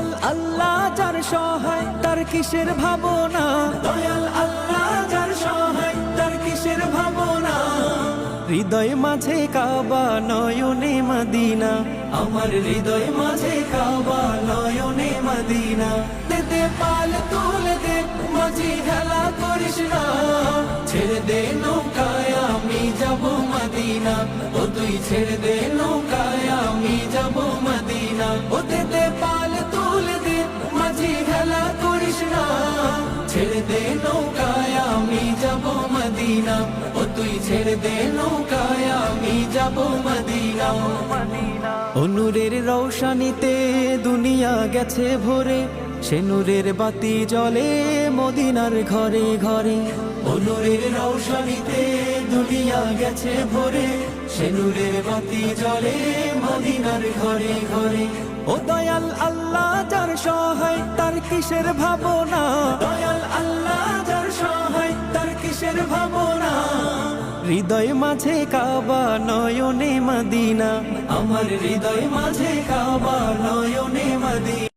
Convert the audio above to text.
দয়াল আল্লাহ যার সহায় তার কিসের ভাবনা, দয়াল আল্লাহ যার সহায় তার কিসের ভাবনা। হৃদয় মাঝে কাবা নয়নে মদিনা, আমার হৃদয় মাঝে কাবা নয়নে মদিনা। দে পাল তুলে দে মাঝি খেলা করিস না, ছেড়ে দে নৌকায় আমি যাব মদিনা। ও তুই ছেড়ে দে নৌকায় আমি যাব মদিনা। ও দে পাল তুলে দে মাঝি খেলা করিস না, ছেড়ে দে নৌকায় আমি যাব মদিনা। ও তুই ছেড়ে দে নৌকায় আমি যাব মদিনা। নূরের রৌশনীতে দুনিয়া গেছে ভরে, সে নূরের বাতি জ্বলে মদিনার ঘরে ঘরে। নূরের রৌশনীতে দুনিয়া গেছে ভরে, সে নূরের বাতি জ্বলে মদিনার ঘরে ঘরে। ও দয়াল আল্লাহ যার সহায় তার কিসের ভাবনা, দয়াল আল্লাহ যার সহায় তার কিসের ভাবনা। হৃদয় মাঝে কাবা নয়নে মদিনা, আমার হৃদয় মাঝে কাবা নয়নে মদিনা।